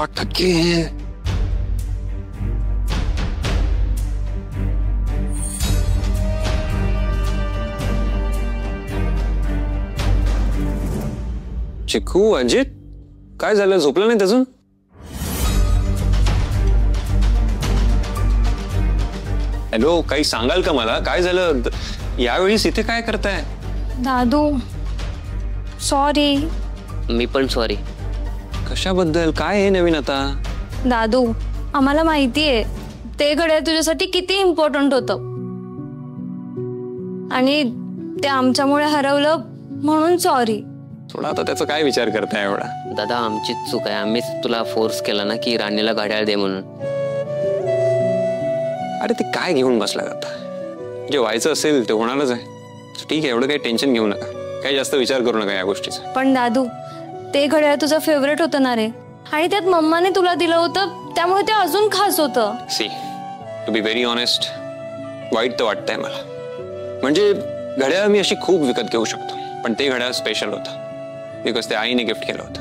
8%. चिकू, अजित, काय झालं? झोपलं नाही अजून? हॅलो, काही सांगाल का मला? काय झालं यावेळीस? इथे काय करताय? दादू, सॉरी. मी पण सॉरी. कशाबद्दल? काय आहे नवीन आता? दादू, आम्हाला माहितीये ते घड्याळ तुझ्यासाठी किती इम्पॉर्टंट होतं आणि ते आमच्यामुळे हरवलं, म्हणून सॉरी. थोडा आता त्याचा काय विचार करताय एवढा? दादा, आमचीच चूक आहे. आम्हीच तुला फोर्स केला ना की राणीला घड्याळ दे म्हणून. अरे ते काय घेऊन बसला आता? जे व्हायचं असेल ते होणारच आहे. ठीक आहे, एवढं काही टेन्शन घेऊ नका, काही जास्त विचार करू नका या गोष्टीचा. पण दादू, ते घड्याळ तुझं फेवरेट होतं ना रे, आणि त्यात मम्माने तुला दिलं होतं, त्यामुळे ते अजून खास होतं. See, to be very honest, वाईट तर वाटतंय मला. म्हणजे घड्याळ मी अशी खूप विकत घेऊ शकतो, पण ते घड्याळ स्पेशल होतं बिकॉज ते आईने गिफ्ट केलं होतं.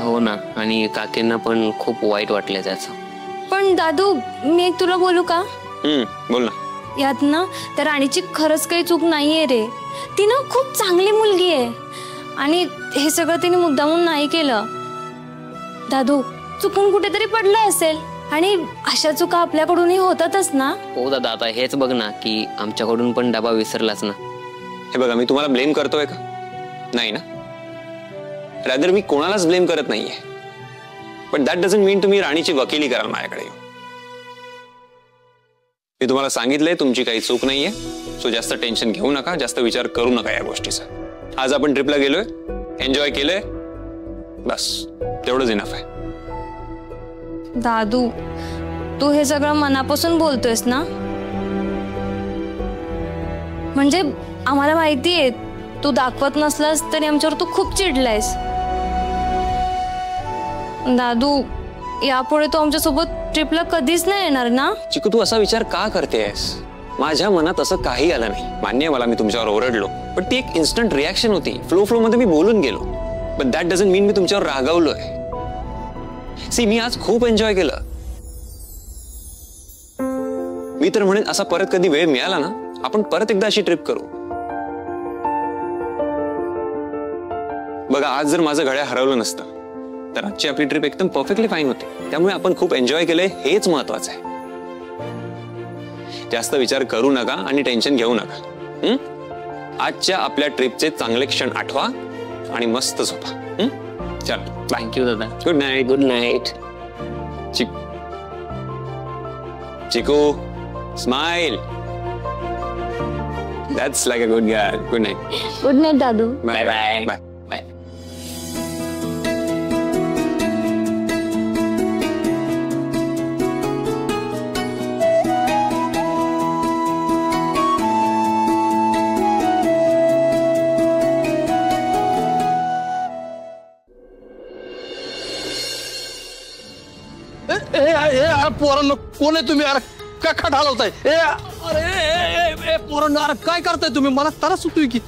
हो ना, आणि काकींना पण खूप वाईट वाटलं त्याचं. पण दादू, मी एक तुला बोलू का? बोल ना. यात ना त्या राणीची खरंच काही चूक नाहीये रे. ती ना खूप चांगली मुलगी आहे आणि हे सगळं तिने मुद्दामून नाही केलं. दादू, चुकून कुठेतरी पडलं असेल आणि अशा चुका आपल्याकडूनही होतातच ना. हो दादा, आता हेच बघ ना की आमच्याकडून पण डबा विसरलाच ना. हे बघा, मी तुम्हाला ब्लेम करतोय का? नाही ना. रादर मी कोणालाच ब्लेम करत नाहीये, पण दॅट डझंट मीन तुम्ही राणीची वकिली कराल माझ्याकडे. मी तुम्हाला सांगितलंय तुमची काही चूक नाहीये, सो जास्त टेन्शन घेऊ नका, जास्त विचार करू नका या गोष्टीचा. आज आपण ट्रिपला गेलोय, एन्जॉय केलंय, बस तेवढंच इनफ आहे. दादू, तू हे सगळं मनापासून बोलतोयस ना? म्हणजे आम्हाला माहितीये तू दाखवत नसलास तरी आमच्यावर तू खूप चिडलायस. दादू, यापुढे तू आमच्यासोबत ट्रिपला कधीच नाही येणार ना? चिकू, तू असा विचार का करतेस? माझ्या मनात असं काही आलं नाही. मान्य आहे मला, मी तुमच्यावर ओरडलो, पण ती एक इन्स्टंट रिॲक्शन होती. फ्लो मध्ये मी बोलून गेलो, पण दॅट डझंट मीन मी तुमच्यावर रागावलोय. सी, मी आज खूप एन्जॉय केलं. मी तर म्हणेन असा परत कधी वेळ मिळाला ना, आपण परत एकदा अशी ट्रिप करू. बघा, आज जर माझं घड्याळ हरवलं नसतं तर आजची आपली ट्रिप एकदम परफेक्टली फाईन होती. त्यामुळे आपण खूप एन्जॉय केलंय, हेच महत्वाचं आहे. जास्त विचार करू नका आणि टेन्शन घेऊ नका. आजच्या आपल्या ट्रिपचे चांगले क्षण आठवा आणि मस्त झोपा. चल, थँक्यू दादा. Good night. Good night. Chiku, smile. That's like a good girl. Good night. Good night दादू. Bye bye. Bye. पोरांनो, कोण आहे तुम्ही? अरे का खाट हलवताय? अरे पोरांनो, अरे काय करताय तुम्ही? मला त्रास सुटतोय की.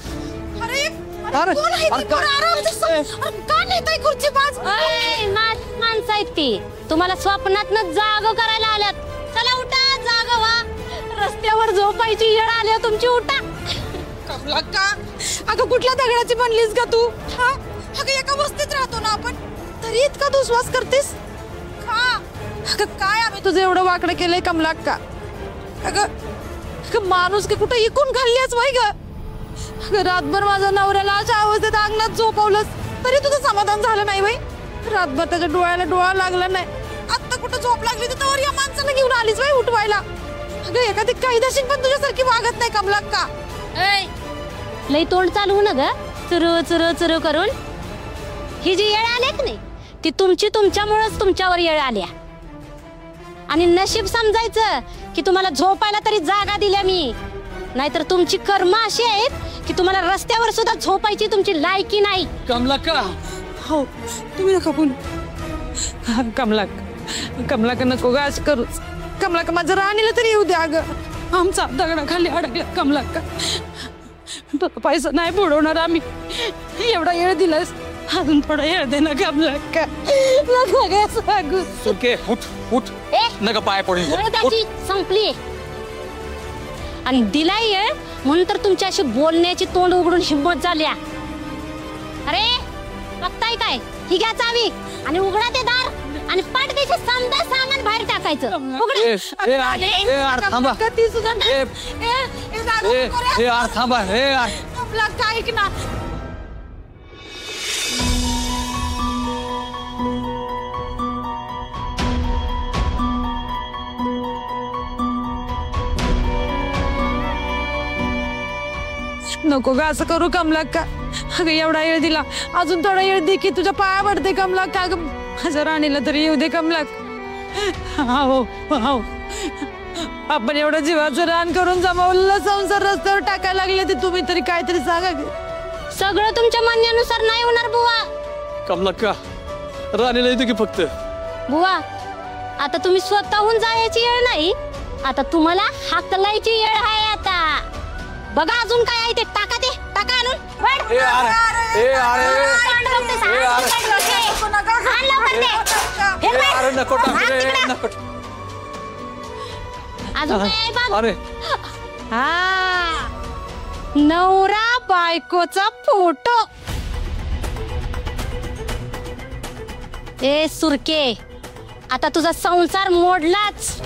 माणसं आहेत ती, तुम्हाला स्वप्नातनं जाग करायला आल्यात. चला उठा, जाग व्हा. रस्त्यावर झोपायची येळ आली तुमची, उठा. कमलाक्का, अगं कुठल्या दगडाची बनलीस का तू? अगं एका वस्तीत राहतो ना आपण, तरी इतका तू श्वास करतेस का? अगं काय आम्ही तुझं एवढं वाकडं केलंय कमलाक्का? अगं माणूस की कुठं इकून खाल्लीस वय ग? अगं रातभर माझ्या नवऱ्याला अशा अवस्थेत अंगणात झोपवलंस तरी तुझं समाधान झालं नाही वय? रातभर त्याच्या डोळ्याला डोळा लागला नाही, आता कुठं झोप लागली तर या माणसाला घेऊन आलीस वय उठवायला? अगं एखादी कैदाशीन पण तुझ्यासारखी वागत नाही कमलाक्का. लई तोंड चालवू ना ग, चुरू चुरू चुरू करून. ही जी येळ आली की नाही, ती तुमच्यामुळेच तुमच्यावर येळ आल्या. आणि नशीब समजायचं की तुम्हाला झोपायला तरी जागा दिल्या मी, नाहीतर तुमची कर्म अशी आहेत की तुम्हाला रस्त्यावर सुद्धा झोपायची तुमची लायकी नाही. कमलाक्का, हो तुम्ही नका बोलू. कमलाक्का नको ग असं करूच. कमलाक्का, माझं राणीला तरी येऊ द्या. अगं आमचा दगडाखाली अडकला कमलाक्का. पैसा नाही बुडवणार आम्ही, एवढा येळ दिलास अजून थोडा येळ दे ना कमलाक्का. नका काय सांगू. सुके उठ उठ ए नका पाय पडून वेळ त्याची संपली आणि दिलाय येळ म्हणून तर तुमच्याशी बोलण्याची तोंड उघडून हिंमत झाल्या. अरे बघताय काय, ही घ्या चावी आणि उघडा ते दार आणि पाठीचे समजा सामान बाहेर टाकायचं. थांबा. ती सुद्धा थांबा. कमलाक्का ऐक ना. नको ग असं करू कमलाक्का. अगं एवढा वेळ दिला, अजून थोडा वेळ दे की तुझ्या पाया पडते कमलाक्का. अगं माझ्या राणीला तरी येऊ दे कमलाक्का. हो हो आपण एवढं जीवाचं रान करून जमावलेला संसार रस्त्यावर टाकायला लागले ते तुम्ही तरी काहीतरी सांगा. सगळं तुमच्या म्हणण्यानुसार नाही होणार बुवा. कमलाक्का राणीला येतो की फक्त. बुवा आता तुम्ही स्वतःहून जायची वेळ नाही, आता तुम्हाला हाकलायची वेळ आहे. आता बघा अजून काय आहे ते टाका, ते टाका आणून. अरे हा नवरा बायकोचा फोटो. ए सुरके, आता तुझा संसार मोडलाच.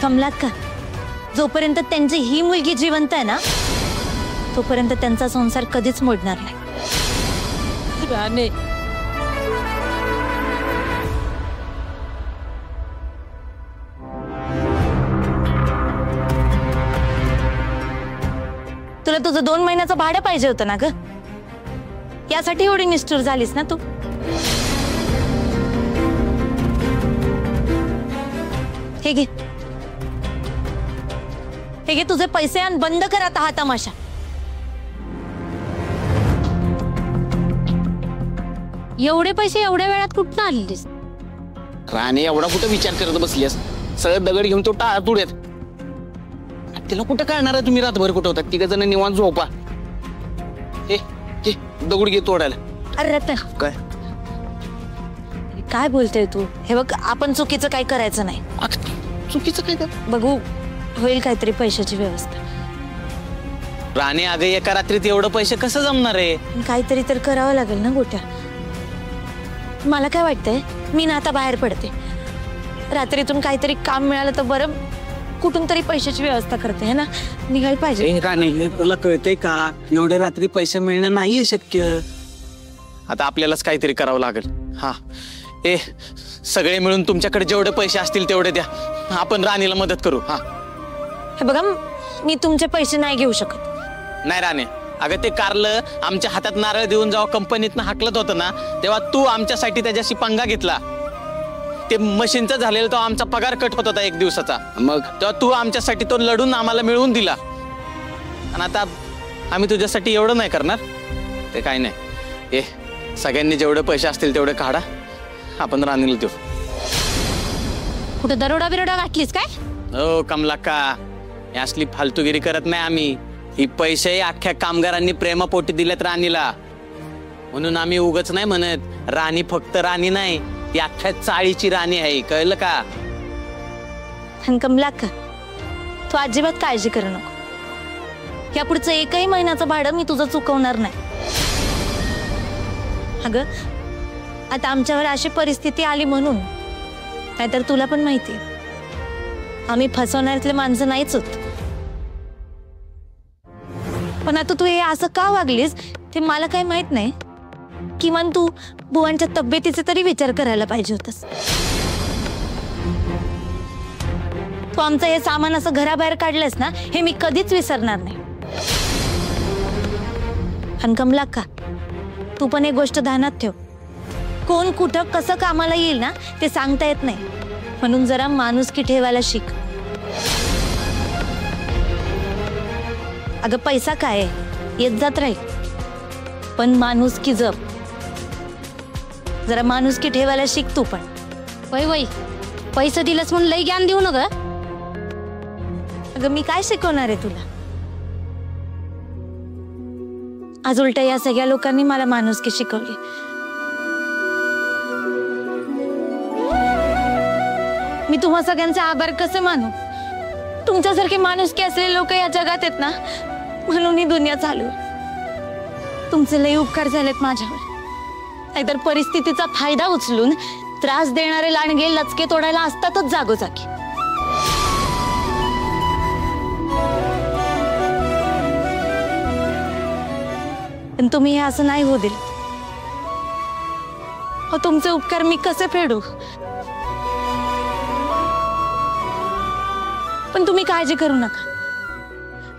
कमलाक्का जोपर्यंत त्यांची ही मुलगी जिवंत आहे ना तोपर्यंत त्यांचा संसार कधीच मोडणार नाही. राणे तुला तुझं 2 महिन्याचं भाडं पाहिजे होतं ना ग, यासाठी एवढी निष्ठुर झालीस ना तू. हे घे, हे घे तुझे पैसे आणि बंद कर आता हा तमाशा. एवढे पैसे एवढ्या वेळात कुठं आणलीस? राणे एवढा कुठं विचार करत बसलीस? सगळं दगड घेऊन तो टाळतुड्यात. तिला कुठं कळणार आहे तुम्ही रातभर कुठं होता? 3 जण निवांत झोपा. हे दगड घे तोडायला. अरे काय काय बोलतोय तू? हे बघ आपण चुकीचं काय करायचं नाही. चुकीचं काय? बघू होईल काहीतरी पैशाची व्यवस्था. राणे अगं एका रात्रीत एवढं पैसे कसं जमणार आहे? काहीतरी तर करावं लागेल ना गोट्या. मला काय वाटतंय मी ना आता बाहेर पडते. रात्रीतून काहीतरी काम मिळालं तर बरं, कुठून तरी पैशाची व्यवस्था करते है ना. निघायला पाहिजे. राणे तुला कळतंय का एवढ्या रात्री पैसे मिळणं नाहीये शक्य. आता आपल्यालाच काहीतरी करावं लागेल. हा ए सगळे मिळून तुमच्याकडे जेवढे पैसे असतील तेवढे द्या, आपण राणीला मदत करू. हा हे बघा मी तुमचे पैसे नाही घेऊ शकत. नाही राणे अगं ते कारलं आमच्या हातात नारळ देऊन जेव्हा कंपनीतनं हाकलत होतं ना तेव्हा तू आमच्यासाठी त्याच्याशी पंगा घेतला. ते मशीनचं झालेलं तो आमचा पगार कट होत होता 1 दिवसाचा. मग तेव्हा तू आमच्यासाठी तो लढून आम्हाला मिळवून दिला. आणि आता आम्ही तुझ्यासाठी एवढं नाही करणार ते काय नाही. ए सगळ्यांनी जेवढे पैसे असतील तेवढे काढा, आपण राणीला देऊ. कुठं दरोडा बिरोडा घातलीस काय? हो कमलाक्का, असली फालतूगिरी करत नाही आम्ही. ही पैसे अख्ख्या कामगारांनी प्रेमापोटी दिलेत राणीला, म्हणून आम्ही उगच नाही म्हणत. राणी फक्त राणी नाही, ती अख्ख्या चाळीची राणी आहे, कळलं का? कमलाक्का तू अजिबात काळजी करू नको. या पुढचं 1ही महिन्याचं भाडं मी तुझं चुकवणार नाही. अगं आता आमच्यावर अशी परिस्थिती आली म्हणून, नाहीतर तुला पण माहिती आम्ही फसवणाऱ्यातले माणसं नाहीच होत. पण आता तू हे असं का वागलीस ते मला काही माहित नाही. किमान तू बुवांच्या तब्येतीचा तरी विचार करायला पाहिजे होतास. तू आमचं हे सामान असं घराबाहेर काढलंस ना, हे मी कधीच विसरणार नाही. आणि कमला का, तू पण एक गोष्ट ध्यानात ठेव, कोण कुठं कसं कामाला येईल ना ते सांगता येत नाही. म्हणून जरा माणुसकी ठेवायला शिक. अगं पैसा काय आहे, येत जात राहील, पण माणुसकी जप. जरा माणुसकी ठेवायला शिक तू पण. वय वय, पैसे दिलंस म्हणून लई ज्ञान देऊ नका. अगं मी काय शिकवणार आहे तुला? आज उलट या सगळ्या लोकांनी मला माणुसकी शिकवली. मी तुम्हा सगळ्यांचे आभार कसे मानू? तुमच्यासारखे माणुसकी असलेले लोक या जगात आहेत ना, म्हणून ही दुनिया चालू. तुमचे लई उपकार झालेत माझ्यावर. नाहीतर परिस्थितीचा फायदा उचलून त्रास देणारे लांडगे लचके तोडायला असतातच जागोजागी. पण तुम्ही हे असं नाही होऊ दिलं. तुमचे उपकार मी कसे फेडू? पण तुम्ही काळजी करू नका,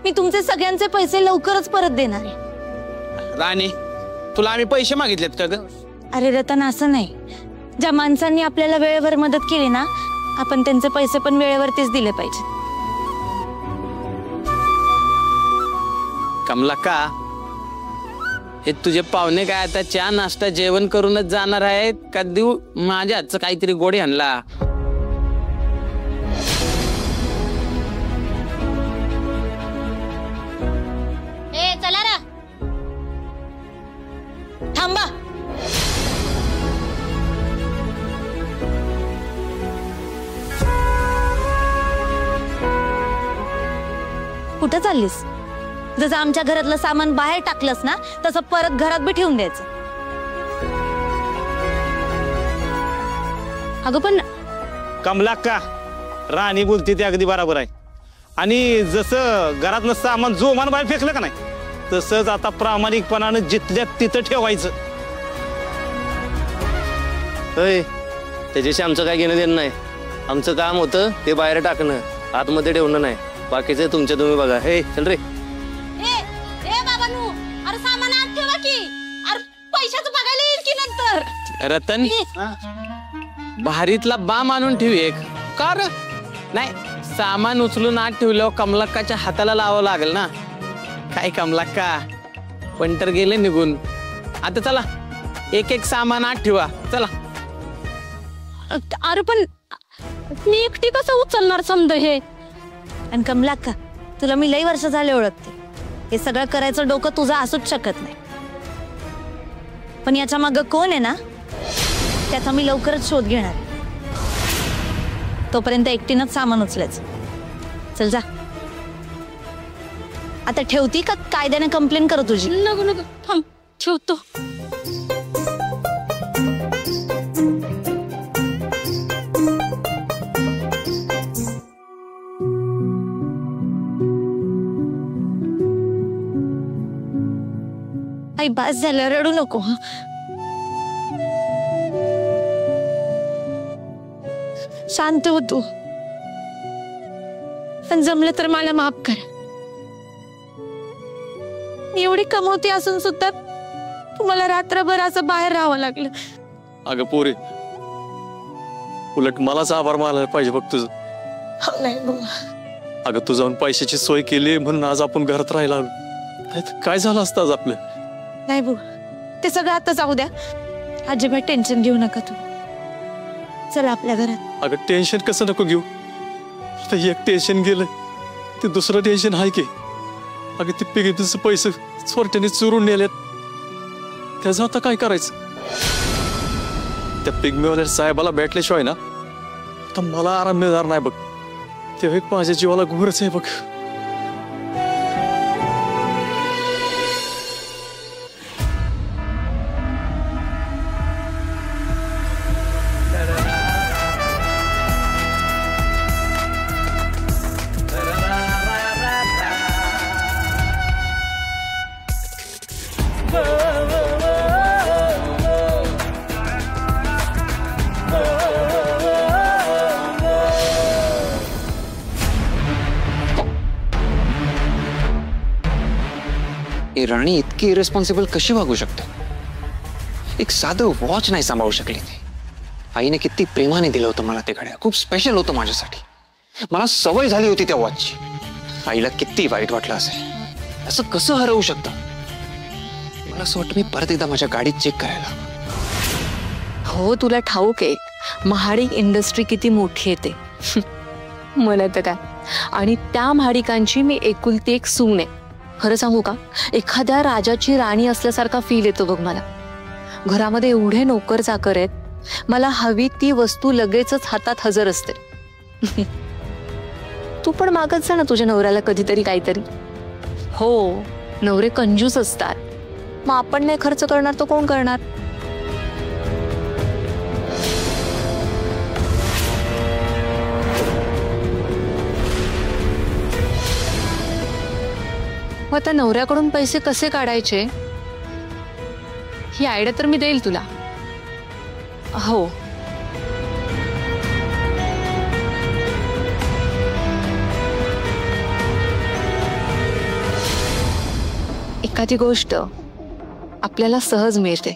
मी तुमचे सगळ्यांचे पैसे लवकरच परत देणार आहे. राणी, तुला आम्ही पैसे मागितलेत का ग? अरे रतन, असं नाही. ज्या माणसांनी आपल्याला वेळेवर मदत केली ना, आपण त्यांचे पैसे पण वेळेवरतीच दिले पाहिजे. कमला का, हे तुझे पाहुणे काय आता चहा नाश्ता जेवण करूनच जाणार आहेत का देऊ माझ्या हातचं काहीतरी गोडी आणला? ए चला रा. थांबा. कुठं चाललीस? जसं आमच्या घरातलं सामान बाहेर टाकलंस ना, तसं परत घरात बी ठेवून द्यायचं. अगं पण कमला का, राणी बोलते ते अगदी बरोबर आहे. आणि जसं घरातलं सामान जोमान बाहेर फेकलं का नाही, तसंच आता प्रामाणिकपणानं जिथल्या तिथं ठेवायचं. त्याच्याशी आमचं काय घेणं देणं नाही. आमचं काम होतं ते बाहेर टाकणं, आतमध्ये ठेवणं नाही. बाकीचं तुमच्या तुम्ही बघा. हे चल रे. अरे सामान आत ठेवा की. अरे पैशाचं बघायला येईल की नंतर. रतन, भारीतला बाम आणून ठेव एक. का रे? नाही, सामान उचलून आत ठेवल्यावर कमलक्काच्या हाताला लावावं लागेल ना. काय कमलक्का, पण तर गेले निघून. आता चला, एक एक सामान आत ठेवा. चला. अरे पण मी एकटी कसं उचलणार समज हे? आणि कमलाक्का, तुला मी लई वर्ष झाले ओळखते. हे सगळं करायचं डोकं तुझं असूच शकत नाही. पण याच्या मागं कोण आहे ना, त्याचा मी लवकरच शोध घेणार. तोपर्यंत एकटीनच सामान उचलायचं. चल जा. आता ठेवती का कायद्याने कंप्लेंट करू तुझी? नको नको, थांब ठेवतो. आई बास झालं, रडू नको. शांत होतो. पण जमलं तर मला माफ कर. मी एवढी कमवते असून सुद्धा तुम्हाला रात्रभर असं बाहेर राहावं लागलं. अगं पोरे, उलट मलाच आभार मानायला पाहिजे बघ तुझं. नाही अगं तू जाऊन पैशाची सोय केली म्हणून आज आपण घरात राहायला आलो. नाहीतर काय झालं असतं आज आपलं? नाही भाऊ, ते सगळं आता जाऊ द्या. अजिबात टेन्शन घेऊ नका तू. चला आपल्या घरात. अगं टेन्शन कसं नको घेऊ. आता एक टेन्शन गेलं ते दुसरं टेन्शन आहे की. अगं ते पिगीचं पैसे चोरट्याने चोरून नेलेत, त्याचं आता काय करायचं? त्या पिगमीवाल्या साहेबाला भेटल्याशिवाय ना आता मला आराम मिळणार नाही बघ. ते एक माझ्या जीवाला घोरच आहे बघ. ही राणी इतकी इरेस्पॉन्सिबल कशी वागू शकते? एक साधं वॉच नाही सांभाळू शकली ती. आईने किती प्रेमाने दिलं होतं मला ते घड्याळ. खूप स्पेशल होतं माझ्यासाठी. मला सवय झाली होती त्या वॉचची. आईला किती वाईट वाटलं असेल. असं कसं हरवू शकतं? मला असं वाटतं मी परत एकदा माझ्या गाडीत चेक करायला. हो, तुला ठाऊक आहे महाडिक इंडस्ट्री किती मोठी आहे ते. मला तर काय. आणि त्या महाडिकांची मी एकुलती एक सून आहे. खरं सांगू का, एखाद्या राजाची राणी असल्यासारखा फील येतो बघ मला. घरामध्ये एवढे नोकर चाकर आहेत, मला हवी ती वस्तू लगेचच हातात हजर असते. तू पण मागत जा ना तुझ्या नवऱ्याला कधीतरी काहीतरी. हो, नवरे कंजूस असतात. मग आपण नाही खर्च करणार तो कोण करणार? मग आता नवऱ्याकडून पैसे कसे काढायचे ही आयडिया तर मी देईल तुला. हो, एखादी गोष्ट आपल्याला सहज मिळते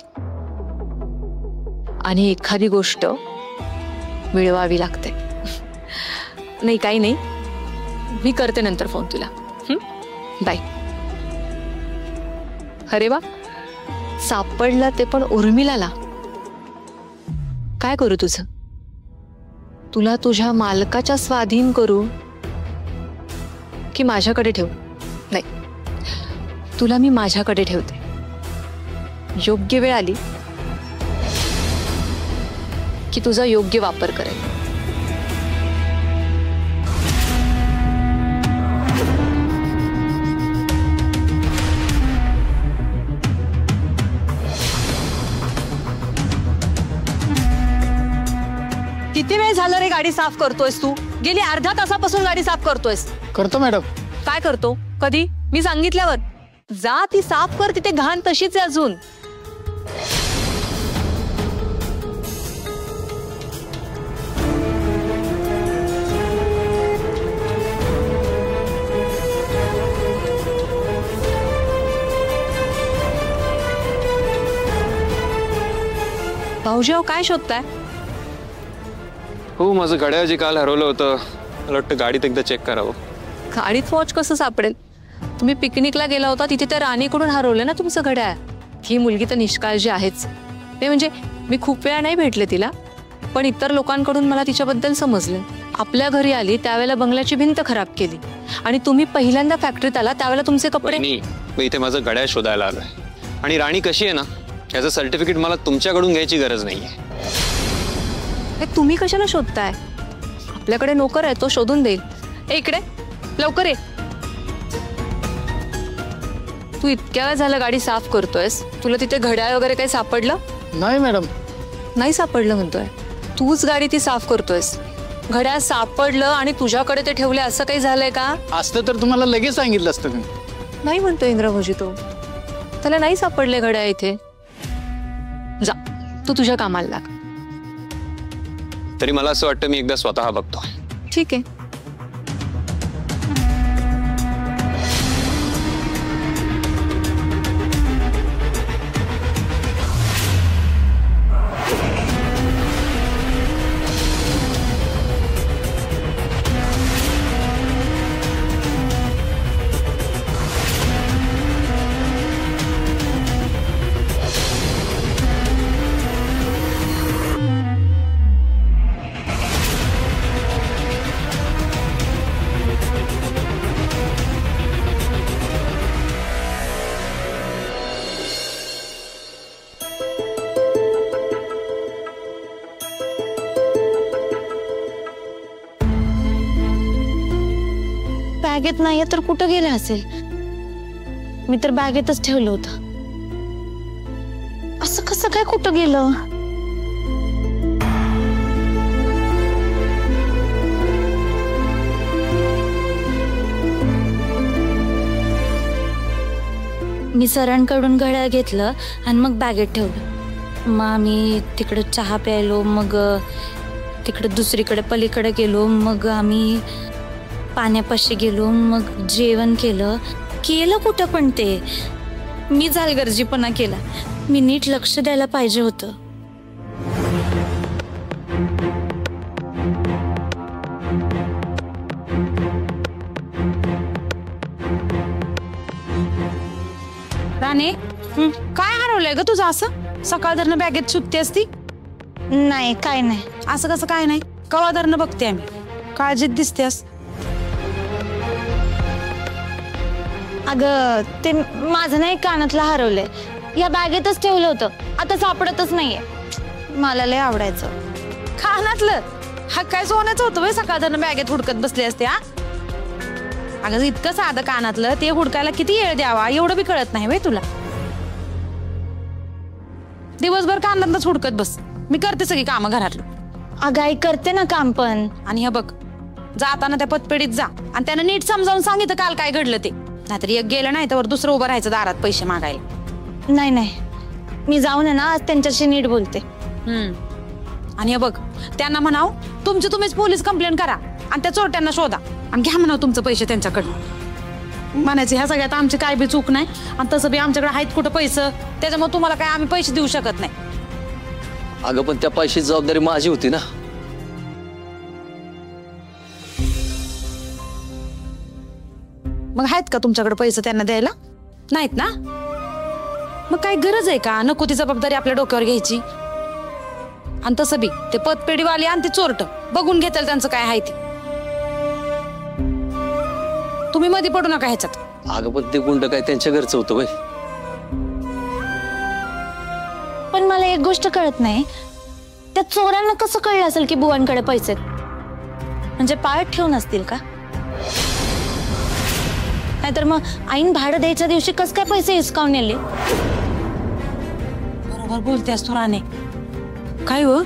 आणि एखादी गोष्ट मिळवावी लागते. नाही, काही नाही, मी करते नंतर फोन तुला. बाय. अरे वा, सापडला ते पण उर्मिलाला. काय करू तुझं? तुला तुझ्या मालकाच्या स्वाधीन करू की माझ्याकडे ठेवू? नाही, तुला मी माझ्याकडे ठेवते. योग्य वेळ आली की तुझा योग्य वापर करेल. किती वेळ झालं रे गाडी साफ करतोयस तू? गेली अर्ध्या तासापासून गाडी साफ करतोयस. करतो मॅडम. काय करतो? कधी? मी सांगितल्यावर. जा ती साफ कर, तिथे घाण तशीच आहे अजून. भाऊजीव काय शोधताय? हो, माझं घड्याळ जे काल हरवलं होतं, मला वाटतं गाडीत एकदा चेक करावं. गाडीत वॉच कसं सापडेल? तुम्ही पिकनिकला गेला होता, तिथे त्या राणीकडून हरवलं ना तुमचं घड्याळ. ही मुलगी तर निष्काळजी आहेच. ते म्हणजे मी खूप वेळा नाही भेटले तिला, पण इतर लोकांकडून मला तिच्याबद्दल समजलं. आपल्या घरी आली त्यावेळेला बंगल्याची भिंत खराब केली आणि तुम्ही पहिल्यांदा फॅक्टरीत आला त्यावेळेला तुमचे कपडे. मी इथे माझं घड्याळ शोधायला आलोय. आणि राणी कशी आहे ना, याचं सर्टिफिकेट मला तुमच्याकडून घ्यायची गरज नाहीये. तुम्ही कशाला शोधताय? आपल्याकडे नोकर आहे, तो शोधून देईल. इकडे लवकर ये. तू इतक्या वेळ झालं गाडी साफ करतोयस, तुला तिथे घड्याळ वगैरे काही सापडलं? नाही मॅडम. नाही सापडलं म्हणतोय. तूच गाडी ती साफ करतोयस. घड्याळ सापडलं आणि तुझ्याकडे ते ठेवले असं काही झालंय का? असतं तर तुम्हाला लगेच सांगितलं असतं मी. नाही म्हणतोय इंद्रभोजी तो. त्याला नाही सापडले घड्याळ इथे. जा, तू तुझ्या कामाला लाग. तरी मला असं वाटतं मी एकदा स्वतः बघतो. ठीक आहे. बॅगेत नाहीये तर कुठं गेले असेल? मी तर बॅगेतच ठेवलं होतं. असं कसं काय कुठं गेलं? मी सरांकडून घड्याळ घेतलं आणि मग बॅगेत ठेवलं. मग आम्ही तिकडे चहा प्यायलो, मग तिकडे दुसरीकडे पलीकडे गेलो, मग आम्ही पाण्यापाशी गेलो, मग जेवण केलं कुठं पण ते. मी हलगर्जीपणा केला. मी नीट लक्ष द्यायला पाहिजे होतं. राणे काय हरवलंय ग तुझं असं? सकाळधरनं बॅगेत सुट्टी असती? नाही काय नाही. असं कसं काय नाही? कवाधरनं बघते आम्ही. काळजीत दिसतेस. अगं ते माझं नाही कानातलं हरवलंय. या बॅगेतच ठेवलं होतं. आता सापडतच नाहीये. मला लय आवडायचं. कानातलं? हा काय सोन्याचं होतं वय? सकाळधरनं बॅगेत हुडकत बसले असते हा? अगं इतकं साधं कानातलं ते हुडकायला किती वेळ द्यावा एवढं बी कळत नाही वय तुला? दिवसभर कानातलंच हुडकत बस. मी करते सगळी कामं घरातलं. अगं आई करते ना काम पण. आणि हे बघ, जाताना त्या पतपेढीत जा आणि त्यांना नीट समजावून सांगितलं काल काय घडलं ते. नाहीतर एक गेलं नाही तर दुसरं उभं राहायचं दारात पैसे मागायला. नाही नाही, मी जाऊन आहे ना आज त्यांच्याशी नीट बोलते. आणि हे बघ, त्यांना म्हणाव तुम्हीच पोलीस कंप्लेंट करा आणि त्या चोरट्यांना शोधा आणि घ्या म्हणाव तुमचं पैसे त्यांच्याकडनं. म्हणायचे ह्या सगळ्यात आमची काय बी चूक नाही आणि तसं बी आमच्याकडे आहेत कुठं पैसे, त्याच्यामुळे तुम्हाला काय आम्ही पैसे देऊ शकत नाही. अगं पण त्या पैशाची जबाबदारी माझी होती ना. मग आहेत का तुमच्याकडे पैसे त्यांना द्यायला? नाहीत ना? मग काय गरज आहे का नको ती जबाबदारी आपल्या डोक्यावर घ्यायची? आणि तसं बी ते पतपेढीवाले आणि ते चोरट बघून घेतील त्यांचं काय आहे ते. तुम्ही मध्ये पडू नका ह्याच्यात. अगं पण ते गुंड काय त्यांच्या घरचं होतं बाई. पण मला एक गोष्ट कळत नाही, त्या चोरांना कसं कळलं असेल की बुवांकडे पैसे आहेत? म्हणजे पाळत ठेवून असतील का? नाहीतर मग आईन भाडं द्यायच्या दिवशी कस काय पैसे हिसकावून नेले? बरोबर बोलतेस तू राणे. काय हो,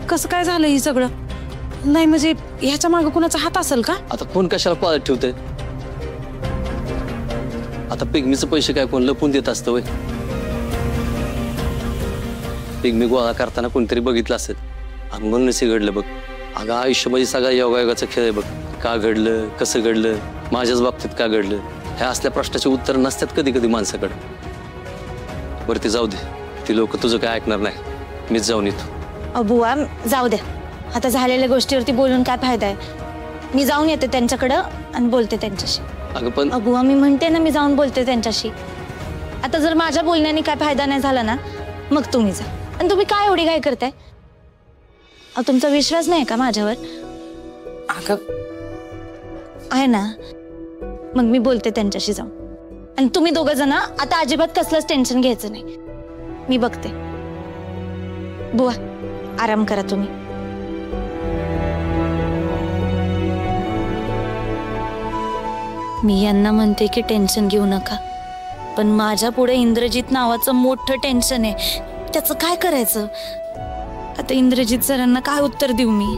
कसं काय झालं हे सगळं? नाही म्हणजे ह्याच्या मागे कुणाचा हात असेल का? आता कोण कशाला पाळत ठेवतंय? आता पिगमीचं पैसे काय कोण लपून देत असतं वय? पिगमी गोळा करताना कोणतरी बघितलं असेल आणि म्हणूनच हे घडलं बघ. अगं आयुष्यामध्ये सगळा योगायोगाचा खेळ आहे बघ. का घडलं, कसं घडलं, माझ्याच बाबतीत का घडलं, ह्या असल्या प्रश्नाचे उत्तर नसतात कधी कधी माणसाकडे. वरती जाऊ दे, ती लोक तुझं काय ऐकणार नाही. मीच जाऊन येतो. बुवा जाऊ द्या, आता झालेल्या गोष्टीवरती बोलून काय फायदा आहे? मी जाऊन येते त्यांच्याकडं आणि बोलते त्यांच्याशी. अगं पण बुवा मी म्हणते ना मी जाऊन बोलते त्यांच्याशी. आता जर माझ्या बोलण्याने काय फायदा नाही झाला ना मग तुम्ही जा. आणि तुम्ही काय एवढी काय करताय? तुमचा विश्वास नाही का माझ्यावर? अगं आहे ना, मग मी बोलते त्यांच्याशी जाऊन. आणि तुम्ही दोघं जण आता अजिबात कसलंच टेन्शन घ्यायचं नाही. मी बघते. बुवा आराम करा तुम्ही. मी यांना म्हणते की टेन्शन घेऊ नका, पण माझ्या पुढे इंद्रजित नावाचं मोठं टेन्शन आहे. त्याचं काय करायचं? आता इंद्रजित सरांना काय उत्तर देऊ मी?